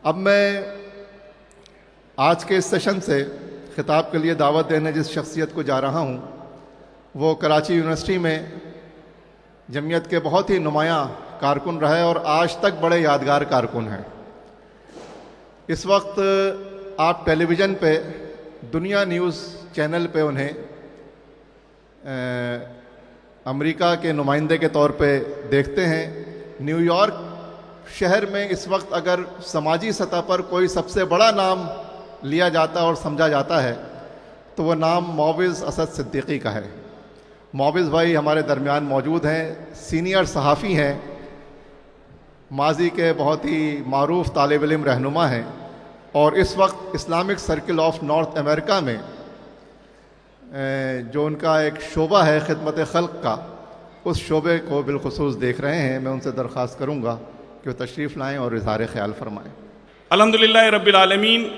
اب میں آج کے اس سیشن سے خطاب کے لیے دعوت دینے جس شخصیت کو جا رہا ہوں وہ کراچی یونیورسٹی میں جمعیت کے بہت ہی نمایاں کارکن رہے اور آج تک بڑے یادگار کارکن ہیں۔ اس وقت آپ ٹیلی ویژن پہ دنیا نیوز چینل پہ انہیں امریکہ کے نمائندے کے طور پہ دیکھتے ہیں۔ نیو یارک شہر میں اس وقت اگر سماجی سطح پر کوئی سب سے بڑا نام لیا جاتا اور سمجھا جاتا ہے تو وہ نام معوذ اسد صدیقی کا ہے۔ معوذ بھائی ہمارے درمیان موجود ہیں، سینئر صحافی ہیں، ماضی کے بہت ہی معروف طالب علم رہنما ہیں اور اس وقت اسلامک سرکل آف نارتھ امریکہ میں جو ان کا ایک شعبہ ہے خدمت خلق کا، اس شعبے کو بالخصوص دیکھ رہے ہیں۔ میں ان سے درخواست کروں گا کہ وہ تشریف لائیں اور اظہار خیال فرمائیں۔ الحمدللہ رب العالمین،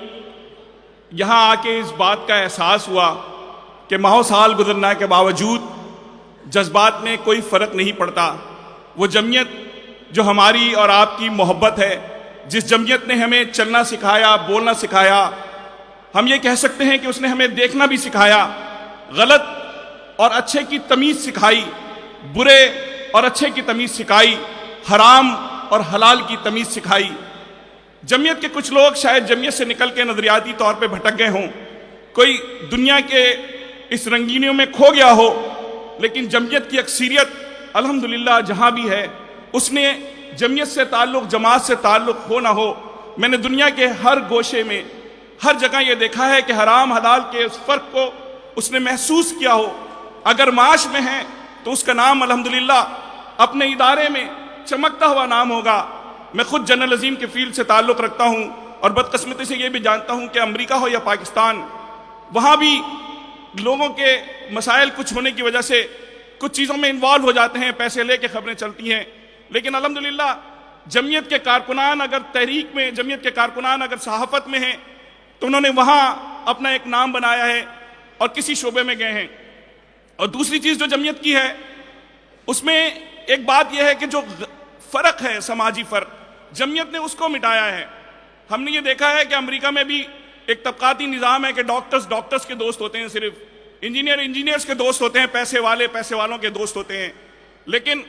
یہاں آ کے اس بات کا احساس ہوا کہ ماہوں سال گزرنے کے باوجود جذبات میں کوئی فرق نہیں پڑتا۔ وہ جمعیت جو ہماری اور آپ کی محبت ہے، جس جمعیت نے ہمیں چلنا سکھایا، بولنا سکھایا، ہم یہ کہہ سکتے ہیں کہ اس نے ہمیں دیکھنا بھی سکھایا، غلط اور اچھے کی تمیز سکھائی، برے اور اچھے کی تمیز سکھائی، حرام اور حلال کی تمیز سکھائی۔ جمعیت کے کچھ لوگ شاید جمعیت سے نکل کے نظریاتی طور پہ بھٹک گئے ہوں، کوئی دنیا کے اس رنگینیوں میں کھو گیا ہو، لیکن جمعیت کی اکثریت الحمدللہ جہاں بھی ہے، اس نے جمعیت سے تعلق، جماعت سے تعلق ہو نہ ہو، میں نے دنیا کے ہر گوشے میں ہر جگہ یہ دیکھا ہے کہ حرام حلال کے اس فرق کو اس نے محسوس کیا ہو۔ اگر معاش میں ہے تو اس کا نام الحمدللہ اپنے ادارے میں چمکتا ہوا نام ہوگا۔ میں خود جنرل عظیم کے فیلڈ سے تعلق رکھتا ہوں اور بدقسمتی سے یہ بھی جانتا ہوں کہ امریکہ ہو یا پاکستان، وہاں بھی لوگوں کے مسائل کچھ ہونے کی وجہ سے کچھ چیزوں میں انوالو ہو جاتے ہیں، پیسے لے کے خبریں چلتی ہیں، لیکن الحمدللہ جمعیت کے کارکنان اگر تحریک میں، جمعیت کے کارکنان اگر صحافت میں ہیں تو انہوں نے وہاں اپنا ایک نام بنایا ہے اور کسی شعبے میں گئے ہیں۔ اور دوسری چیز جو جمعیت کی ہے، اس میں ایک بات یہ ہے کہ جو فرق ہے، سماجی فرق، جمعیت نے اس کو مٹایا ہے۔ ہم نے یہ دیکھا ہے کہ امریکہ میں بھی ایک طبقاتی نظام ہے کہ ڈاکٹرز کے دوست ہوتے ہیں، صرف انجینئرز کے دوست ہوتے ہیں، پیسے والوں کے دوست ہوتے ہیں۔ لیکن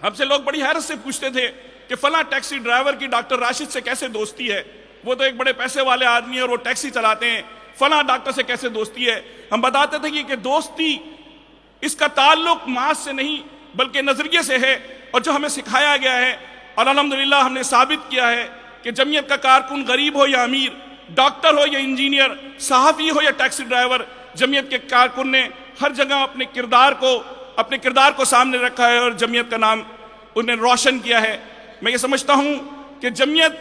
ہم سے لوگ بڑی حیرت سے پوچھتے تھے کہ فلاں ٹیکسی ڈرائیور کی ڈاکٹر راشد سے کیسے دوستی ہے، وہ تو ایک بڑے پیسے والے آدمی ہیں اور وہ ٹیکسی چلاتے ہیں، فلاں ڈاکٹر سے کیسے دوستی ہے۔ ہم بتاتے تھے کہ دوستی، اس کا تعلق ماس سے نہیں بلکہ نظریے سے ہے، اور جو ہمیں سکھایا گیا ہے اور الحمدللہ ہم نے ثابت کیا ہے کہ جمعیت کا کارکن غریب ہو یا امیر، ڈاکٹر ہو یا انجینئر، صحافی ہو یا ٹیکسی ڈرائیور، جمعیت کے کارکن نے ہر جگہ اپنے کردار کو سامنے رکھا ہے اور جمعیت کا نام انہیں روشن کیا ہے۔ میں یہ سمجھتا ہوں کہ جمعیت،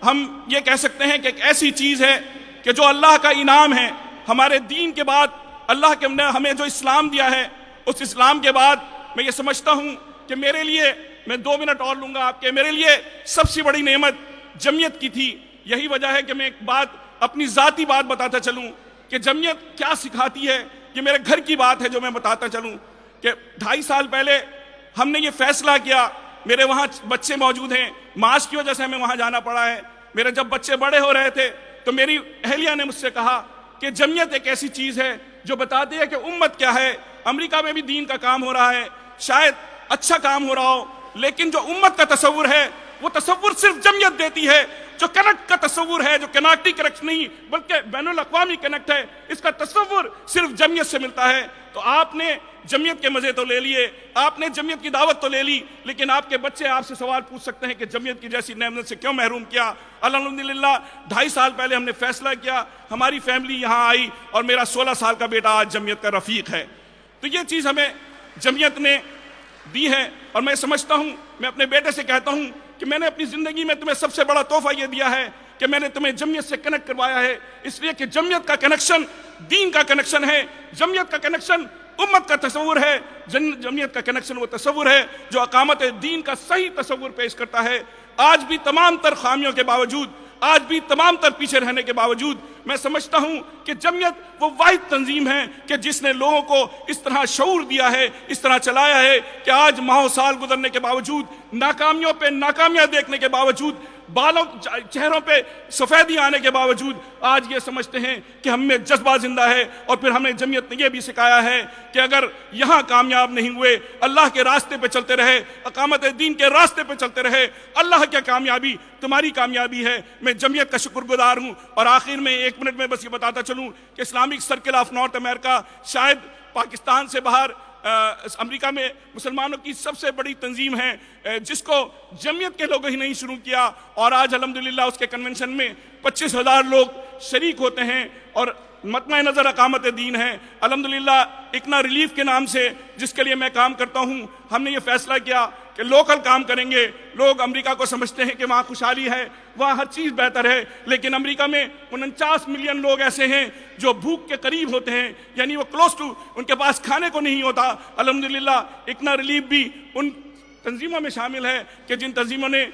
ہم یہ کہہ سکتے ہیں کہ ایک ایسی چیز ہے کہ جو اللہ کا انعام ہے۔ ہمارے دین کے بعد اللہ نے ہمیں جو اسلام دیا ہے، اس اسلام کے بعد میں یہ سمجھتا ہوں کہ میرے لیے، میں 2 منٹ اور لوں گا آپ کے، میرے لیے سب سے بڑی نعمت جمعیت کی تھی۔ یہی وجہ ہے کہ میں ایک بات، اپنی ذاتی بات بتاتا چلوں کہ جمعیت کیا سکھاتی ہے۔ یہ میرے گھر کی بات ہے جو میں بتاتا چلوں کہ 2.5 سال پہلے ہم نے یہ فیصلہ کیا، میرے وہاں بچے موجود ہیں، معاش کی وجہ سے ہمیں وہاں جانا پڑا ہے۔ میرے جب بچے بڑے ہو رہے تھے تو میری اہلیہ نے مجھ سے کہا کہ جمعیت ایک ایسی چیز ہے جو بتاتی ہے کہ امت کیا ہے۔ امریکہ میں بھی دین کا کام ہو رہا ہے، شاید اچھا کام ہو رہا ہو، لیکن جو امت کا تصور ہے وہ تصور صرف جمعیت دیتی ہے۔ جو کنیکٹ کا تصور ہے، جو کنیکٹی کنیکٹ نہیں بلکہ بین الاقوامی کنیکٹ ہے، اس کا تصور صرف جمعیت سے ملتا ہے۔ تو آپ نے جمعیت کے مزے تو لے لیے، آپ نے جمعیت کی دعوت تو لے لی، لیکن آپ کے بچے آپ سے سوال پوچھ سکتے ہیں کہ جمعیت کی جیسی نعمت سے کیوں محروم کیا۔ الحمدللہ 2.5 سال پہلے ہم نے فیصلہ کیا، ہماری فیملی یہاں آئی اور میرا 16 سال کا بیٹا آج جمعیت کا رفیق ہے۔ تو یہ چیز ہمیں جمعیت نے دی ہے، اور میں سمجھتا ہوں، میں اپنے بیٹے سے کہتا ہوں کہ میں نے اپنی زندگی میں تمہیں سب سے بڑا تحفہ یہ دیا ہے کہ میں نے تمہیں جمعیت سے کنیکٹ کروایا ہے، اس لیے کہ جمعیت کا کنیکشن دین کا کنیکشن ہے، جمعیت کا کنیکشن امت کا تصور ہے، جمعیت کا کنیکشن وہ تصور ہے جو اقامت دین کا صحیح تصور پیش کرتا ہے۔ آج بھی تمام تر خامیوں کے باوجود، آج بھی تمام تر پیچھے رہنے کے باوجود میں سمجھتا ہوں کہ جمعیت وہ واحد تنظیم ہے کہ جس نے لوگوں کو اس طرح شعور دیا ہے، اس طرح چلایا ہے کہ آج ماہ و سال گزرنے کے باوجود، ناکامیوں پہ ناکامیاں دیکھنے کے باوجود بالوں چہروں پہ سفیدی آنے کے باوجود آج یہ سمجھتے ہیں کہ ہم میں جذبہ زندہ ہے. اور پھر ہمیں جمعیت نے یہ بھی سکھایا ہے کہ اگر یہاں کامیاب نہیں ہوئے, اللہ کے راستے پہ چلتے رہے, اقامت دین کے راستے پہ چلتے رہے, اللہ کی کامیابی تمہاری کامیابی ہے. میں جمعیت کا شکر گزار ہوں. اور آخر میں 1 منٹ میں بس یہ بتاتا چلوں کہ اسلامک سرکل آف نارتھ امریکہ شاید پاکستان سے باہر امریکہ میں مسلمانوں کی سب سے بڑی تنظیم ہے, جس کو جمعیت کے لوگوں ہی نہیں شروع کیا, اور آج الحمدللہ اس کے کنونشن میں 25,000 لوگ شریک ہوتے ہیں اور مطمع نظر اقامت دین ہے. الحمدللہ اکنا ریلیف کے نام سے جس کے لیے میں کام کرتا ہوں, ہم نے یہ فیصلہ کیا کہ لوکل کام کریں گے. لوگ امریکہ کو سمجھتے ہیں کہ وہاں خوشحالی ہے, وہاں ہر چیز بہتر ہے, لیکن امریکہ میں 49 ملین لوگ ایسے ہیں جو بھوک کے قریب ہوتے ہیں, یعنی وہ کلوز ٹو, ان کے پاس کھانے کو نہیں ہوتا. الحمدللہ اکنا ریلیف بھی ان تنظیموں میں شامل ہے کہ جن تنظیموں نے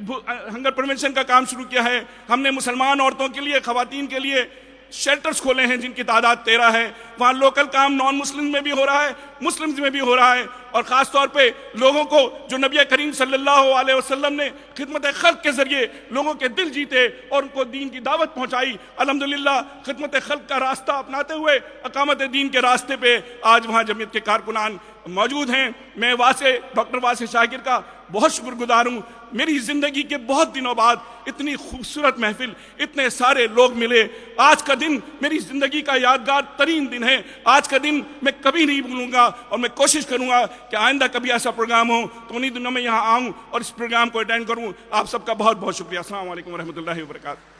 ہنگر پریونشن کا کام شروع کیا ہے. ہم نے مسلمان عورتوں کے لیے, خواتین کے لیے شیلٹرز کھولے ہیں جن کی تعداد 13 ہے. وہاں لوکل کام نان مسلم میں بھی ہو رہا ہے, مسلمز میں بھی ہو رہا ہے, اور خاص طور پہ لوگوں کو جو نبی کریم صلی اللہ علیہ وسلم نے خدمت خلق کے ذریعے لوگوں کے دل جیتے اور ان کو دین کی دعوت پہنچائی. الحمدللہ خدمت خلق کا راستہ اپناتے ہوئے اقامت دین کے راستے پہ آج وہاں جمعیت کے کارکنان موجود ہیں. میں ڈاکٹر واسع شاکر کا بہت شکر گزار ہوں. میری زندگی کے بہت دنوں بعد اتنی خوبصورت محفل, اتنے سارے لوگ ملے. آج کا دن میری زندگی کا یادگار ترین دن ہے. آج کا دن میں کبھی نہیں بھولوں گا, اور میں کوشش کروں گا کہ آئندہ کبھی ایسا پروگرام ہو تو انہی دنوں میں یہاں آؤں اور اس پروگرام کو اٹینڈ کروں. آپ سب کا بہت بہت شکریہ. السلام علیکم ورحمۃ اللہ وبرکاتہ.